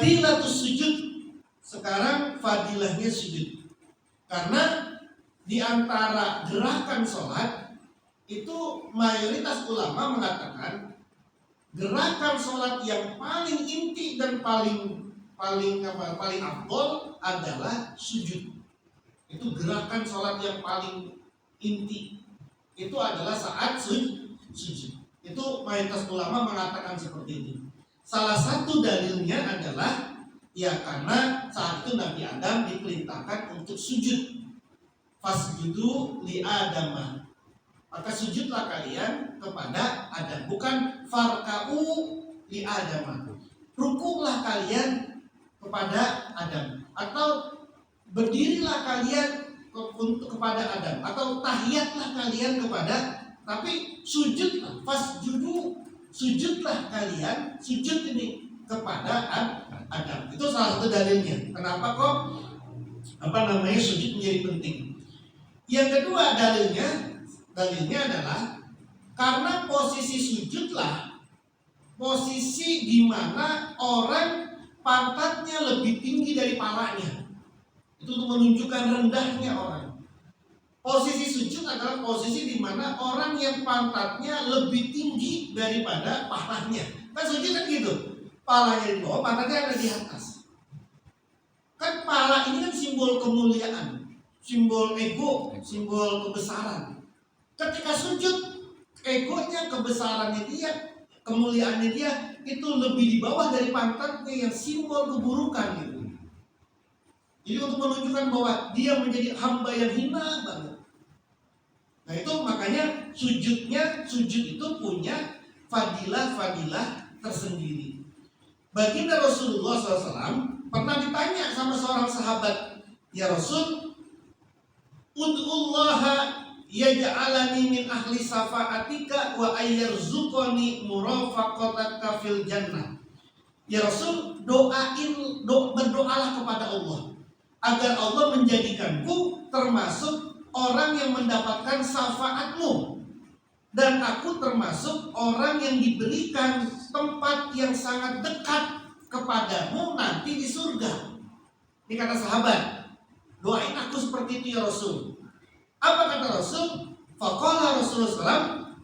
Fadilatus sujud. Sekarang fadilahnya sujud. Karena di antara gerakan sholat itu mayoritas ulama mengatakan gerakan sholat yang paling inti dan paling afdol adalah sujud. Itu gerakan sholat yang paling inti. Itu adalah saat sujud. Itu mayoritas ulama mengatakan seperti ini. Salah satu dalilnya adalah ya karena saat itu Nabi Adam diperintahkan untuk sujud. Fasjudu li Adama. Maka sujudlah kalian kepada Adam. Bukan farka'u li Adama. Rukuklah kalian kepada Adam. Atau berdirilah kalian kepada Adam. Atau tahiyatlah kalian kepada. Tapi sujudlah. Fasjudu. Sujudlah kalian. Sujud ini kepada Adam. Itu salah satu dalilnya. Kenapa kok sujud menjadi penting? Yang kedua dalilnya adalah karena posisi sujudlah posisi di mana orang pantatnya lebih tinggi dari palanya. Itu untuk menunjukkan rendahnya orang. Posisi sujud adalah posisi di mana orang yang pantatnya lebih tinggi daripada palanya. Kan sujud kan gitu. Palanya di bawah, pantatnya ada di atas. Kan pala ini kan simbol kemuliaan, simbol ego, simbol kebesaran. Ketika sujud, egonya, kebesarannya dia, kemuliaannya dia itu lebih di bawah dari pantatnya yang simbol keburukan gitu. Jadi untuk menunjukkan bahwa dia menjadi hamba yang hina banget. Nah itu makanya sujud itu punya fadilah tersendiri. Baginda Rasulullah SAW pernah ditanya sama seorang sahabat, ya Rasul, ud'ullaha yaj'alani min ahli safa'atika wa ayyarzuqani murafaqataka fil jannah. Ya Rasul, berdoalah kepada Allah agar Allah menjadikanku termasuk orang yang mendapatkan syafaatmu, dan aku termasuk orang yang diberikan tempat yang sangat dekat kepadamu nanti di surga. Ini kata sahabat, doain aku seperti itu ya Rasul. Apa kata Rasul? Faqala Rasulullah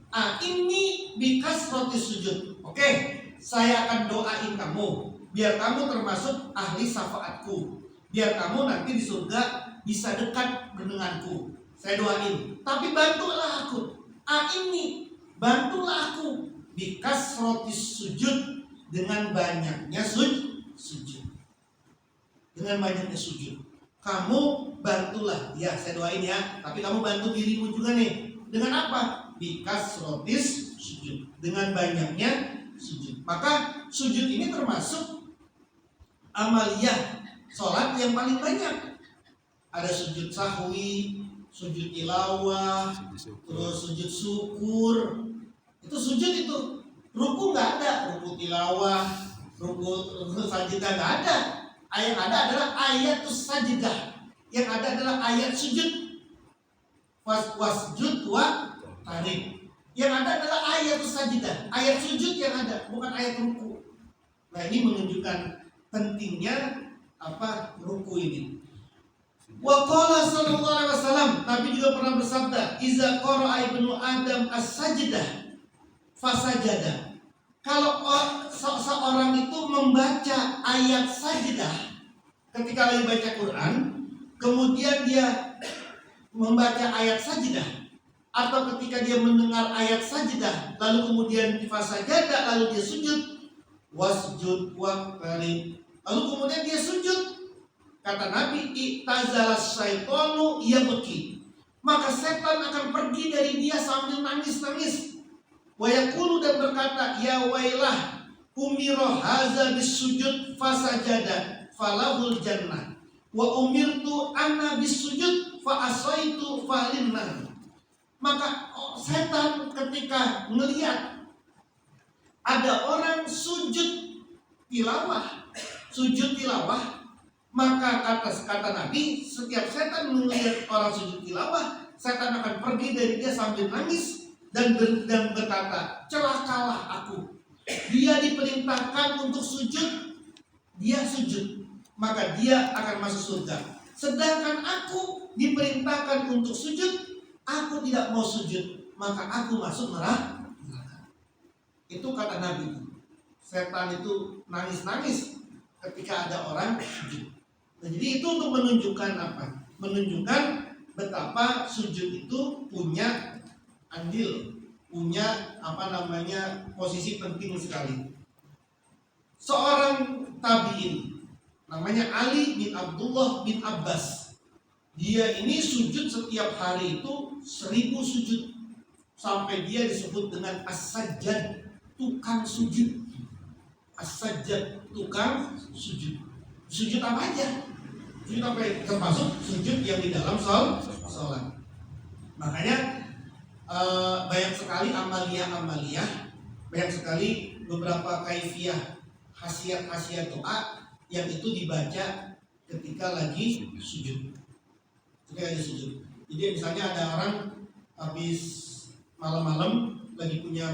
SAW, ini bikas roti sujud. Oke, saya akan doain kamu biar kamu termasuk ahli syafaatku, biar kamu nanti di surga bisa dekat denganku. Saya doain, tapi bantulah aku. Ini bantulah aku bikas roti sujud, dengan banyaknya sujud. Dengan banyaknya sujud. Kamu bantulah, ya saya doain ya, tapi kamu bantu dirimu juga nih. Dengan apa? Bikas rotis sujud, dengan banyaknya sujud. Maka sujud ini termasuk amaliyah sholat yang paling banyak. Ada sujud sahwi, sujud tilawah, terus sujud syukur. Itu sujud itu. Ruku nggak ada, ruku tilawah, ruku sajidah nggak ada. Yang ada adalah ayat sajidah. Yang ada adalah ayat sujud. Wasjud wa tarik. Yang ada adalah ayat sajidah, ayat sujud yang ada, bukan ayat ruku. Nah ini menunjukkan pentingnya ruku ini. Wa qala sallallahu alaihi wasallam, Nabi juga pernah bersabda, iza qara'a ibnu Adam as-sajdah fasajada. Kalau seorang itu membaca ayat sajdah ketika lagi baca Quran, kemudian dia membaca ayat sajdah, atau ketika dia mendengar ayat sajdah lalu kemudian fasajada, lalu dia sujud, wasjud waqtarib, lalu kemudian dia sujud, kata Nabi, i'tazalas syaitanu yabki, maka setan akan pergi dari dia sambil nangis-nangis. Wa yaqulu, dan berkata, ya wailah umiro haza bisujud fasajada falahul jannah wa umirtu anna bisujud fa asaitu falinna. Maka setan ketika melihat ada orang sujud tilawah, maka kata Nabi, setiap setan melihat orang sujud tilawah, setan akan pergi dari dia sambil nangis dan berkata, celakalah aku. Dia diperintahkan untuk sujud dia sujud, maka dia akan masuk surga. Sedangkan aku diperintahkan untuk sujud, aku tidak mau sujud, maka aku masuk neraka. Itu kata Nabi. Setan itu nangis-nangis ketika ada orang sujud. Nah, jadi itu untuk menunjukkan apa? Menunjukkan betapa sujud itu punya andil, punya posisi penting sekali. Seorang tabi'in namanya Ali bin Abdullah bin Abbas. Dia ini sujud setiap hari itu 1000 sujud, sampai dia disebut dengan as-sajjad, tukang sujud. As-sajjad, tukang sujud. Sujud apa aja? Sujud apa ya? Termasuk sujud yang di dalam sholat. Makanya banyak sekali amalia-amalia, banyak sekali beberapa kaifiyah, khasiat-khasiat doa yang itu dibaca ketika lagi sujud. Jadi misalnya ada orang habis malam-malam lagi punya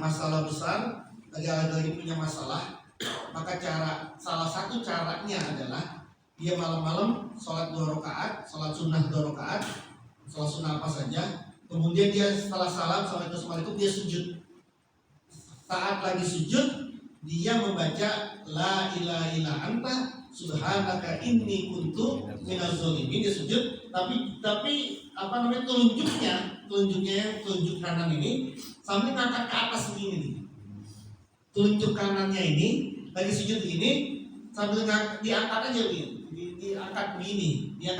masalah besar, lagi punya masalah, maka salah satu caranya adalah dia malam-malam sholat 2 rakaat, sholat sunnah 2 rakaat, sholat sunnah apa saja. Kemudian dia setelah salam assalamualaikum dia sujud. Saat lagi sujud dia membaca la ilaha illa anta subhanaka inni kuntu minaz zalimin. Dia sujud, tapi telunjuk kanan ini sambil ngangkat ke atas begini nih. Telunjuk kanannya ini lagi sujud begini sambil diangkat aja begini, diangkat begini.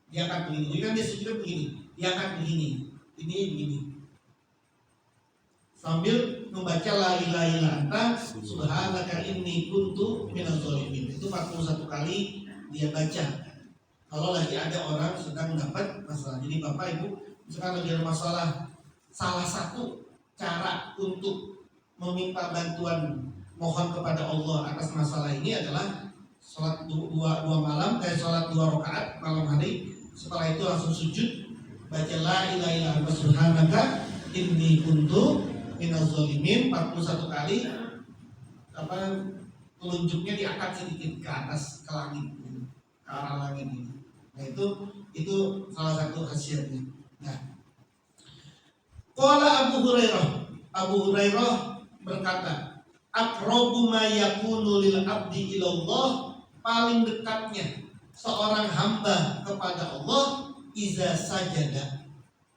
Jadi kan dia sujud begini, diangkat begini, ini begini. Sambil membaca la ilaha illa anta subhanaka inni kuntu minaz zalimin. Itu 41 kali dia baca kalau lagi ada orang sedang mendapat masalah. Jadi Bapak Ibu, misalkan lagi ada masalah, salah satu cara untuk meminta bantuan, mohon kepada Allah atas masalah ini adalah sholat dua sholat 2 rakaat malam hari. Setelah itu langsung sujud, baca la ilaha illa anta subhanaka inni kuntu minaz zalimin 41 kali. Telunjuknya diangkat sedikit ke atas, ke langit, ke arah langit ini. Nah itu salah satu khasiatnya. Nah, qala Abu Hurairah berkata, aqrabu ma yakunu lil abdi ilallah, paling dekatnya seorang hamba kepada Allah iza sajada,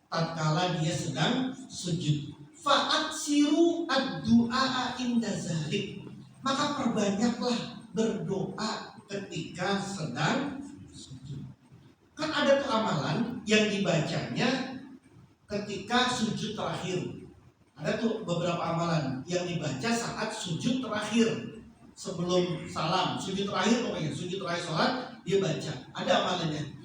tatkala dia sedang sujud. Fa'aksiru ad-du'a inda zalik, maka perbanyaklah berdoa ketika sedang sujud. Kan ada tuh amalan yang dibacanya ketika sujud terakhir. Ada tuh beberapa amalan yang dibaca saat sujud terakhir, sebelum salam, sujud terakhir pokoknya, sujud terakhir sholat dia baca. Ada amalannya.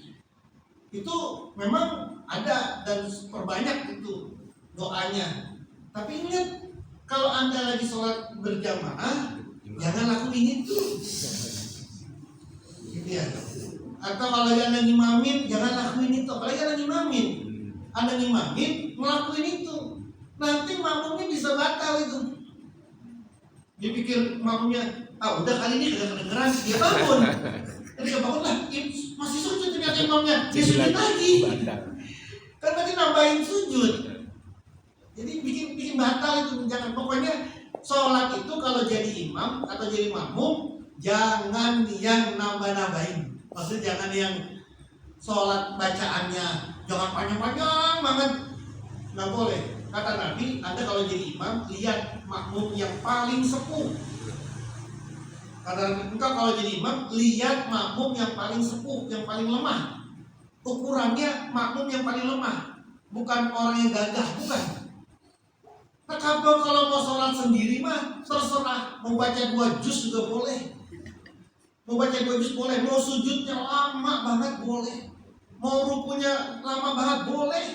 Itu memang ada dan perbanyak itu doanya. Tapi ingat, kalau Anda lagi sholat berjamaah, jangan lakuin itu. Gitu ya. Atau kalau Anda ngimamin, jangan lakuin itu. Apalagi Anda ngimamin. Anda ngimamin, ngelakuin itu. Nanti makmumnya bisa batal itu. Dia pikir makmumnya, udah kali ini kagak kedengeran, dia bangun. Ketika bangun lah, masih sujud ternyata imamnya, dia sujud lagi. Kan tadi nambahin sujud. Jadi bikin batal itu. Jangan, pokoknya sholat itu kalau jadi imam atau jadi makmum, jangan yang nambah-nambahin. Maksudnya jangan yang sholat bacaannya jangan panjang-panjang banget, nggak boleh. Kata Nabi, Anda kalau jadi imam, lihat makmum yang paling sepuh. Kata engkau kalau jadi imam, lihat makmum yang paling sepuh, yang paling lemah. Ukurannya makmum yang paling lemah, bukan orang yang gagah, bukan. Nah, kalau mau sholat sendiri mah terserah, mau baca 2 juz juga boleh. Mau baca 2 juz boleh, mau sujudnya lama banget boleh, mau rukunya lama banget boleh.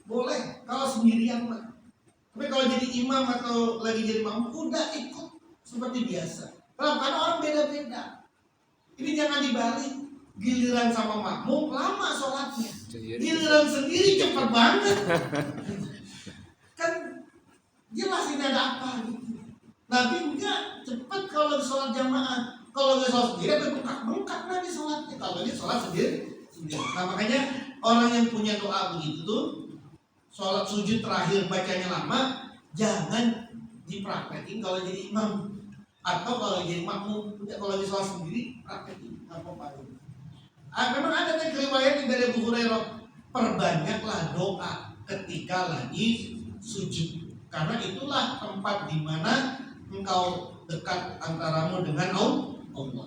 Boleh kalau sendirian mah. Tapi kalau jadi imam atau lagi jadi makmum, udah ikut seperti biasa. Karena orang beda-beda. Ini jangan dibalik. Giliran sama makmum lama sholatnya, giliran sendiri cepat banget. Kan jelas ini ada apa gitu. Nabi enggak cepat kalau sholat sholat jamaah. Kalau nggak sholat sendiri, apa bengkak nanti sholatnya. Kalau ini sholat sendiri. Nah makanya orang yang punya doa begitu tuh, sholat sujud terakhir bacanya lama, jangan dipraktekin kalau jadi imam atau kalau jadi makmum. Kalau di sholat sendiri praktekin apa-apa. Memang ada riwayat dari Abu Hurairah, perbanyaklah doa ketika lagi sujud, karena itulah tempat di mana engkau dekat antaramu dengan Allah.